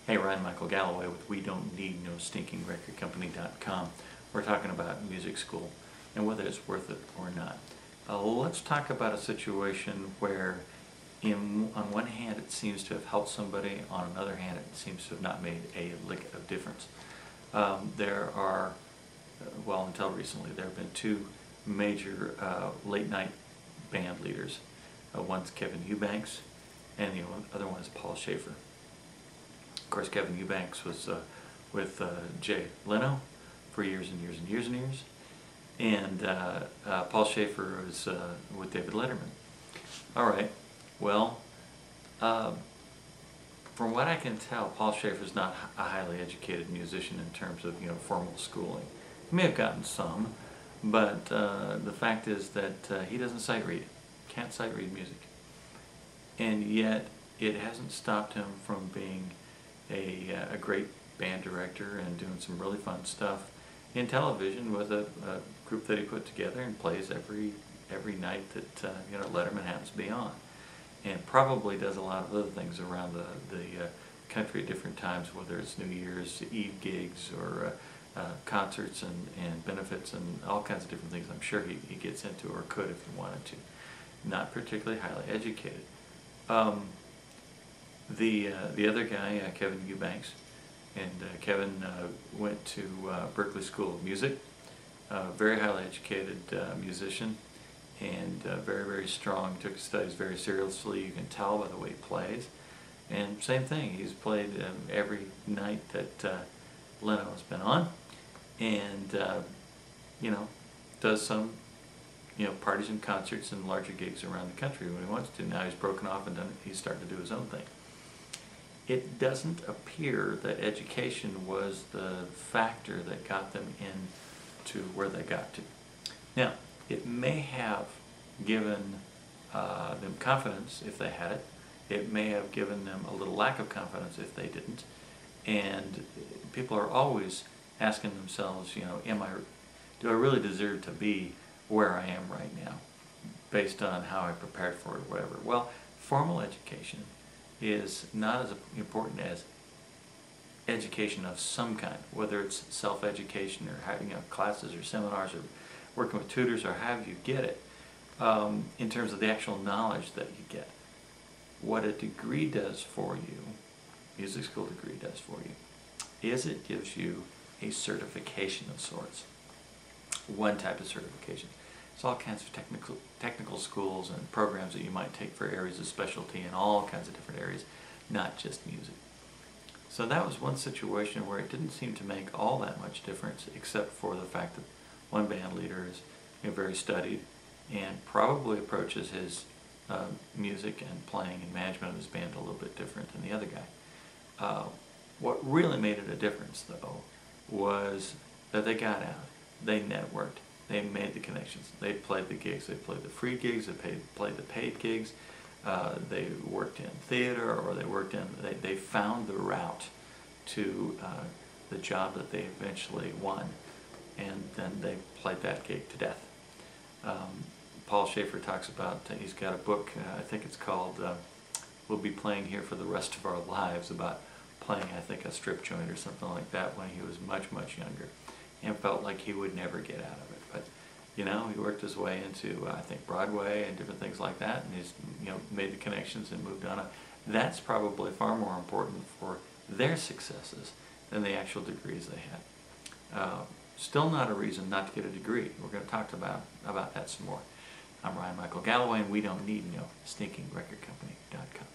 Hey, Ryan, Michael Galloway with WeDon'tNeedNoStinkingRecordCompany.com. We're talking about music school and whether it's worth it or not. Let's talk about a situation where on one hand it seems to have helped somebody, on another hand it seems to have not made a lick of difference. There are, well, until recently, there have been two major late night band leaders. One's Kevin Eubanks and the other one is Paul Schaffer. Of course, Kevin Eubanks was with Jay Leno for years and years and years and years, and Paul Schaffer was with David Letterman. All right, well, from what I can tell, Paul Schaffer is not a highly educated musician in terms of formal schooling. He may have gotten some, but the fact is that he doesn't sight read, can't sight read music, and yet it hasn't stopped him from being a great band director and doing some really fun stuff in television with a group that he put together and plays every night that Letterman happens to be on, and probably does a lot of other things around the country at different times, whether it's New Year's Eve gigs or concerts and benefits and all kinds of different things. I'm sure he gets into, or could if he wanted to. Not particularly highly educated. The other guy, Kevin Eubanks, and Kevin went to Berklee School of Music, very highly educated musician, and very, very strong, took his studies very seriously. You can tell by the way he plays. And same thing, he's played every night that Leno has been on, and does some parties and concerts and larger gigs around the country when he wants to. Now he's broken off and he's starting to do his own thing. It doesn't appear that education was the factor that got them into where they got to. Now, it may have given them confidence if they had it. It may have given them a little lack of confidence if they didn't. And people are always asking themselves, do I really deserve to be where I am right now based on how I prepared for it or whatever? Well, formal education is not as important as education of some kind, whether it's self-education or having classes or seminars or working with tutors or however you get it, in terms of the actual knowledge that you get. What a degree does for you, music school degree does for you, is it gives you a certification of sorts. One type of certification. It's all kinds of technical schools and programs that you might take for areas of specialty in all kinds of different areas, not just music. So that was one situation where it didn't seem to make all that much difference, except for the fact that one band leader is very studied and probably approaches his music and playing and management of his band a little bit different than the other guy. What really made it a difference, though, was that they got out, they networked, they made the connections, they played the gigs, they played the free gigs, they played the paid gigs, they worked in theater, or they found the route to the job that they eventually won, and then they played that gig to death. Paul Schaffer talks about, he's got a book, I think it's called We'll Be Playing Here for the Rest of Our Lives, about playing, I think, a strip joint or something like that when he was much, much younger, and felt like he would never get out of it. But he worked his way into, I think, Broadway and different things like that, and he's made the connections and moved on. That's probably far more important for their successes than the actual degrees they had. Still not a reason not to get a degree. We're going to talk about that some more. I'm Ryan Michael Galloway, and we don't need no stinkingrecordcompany.com.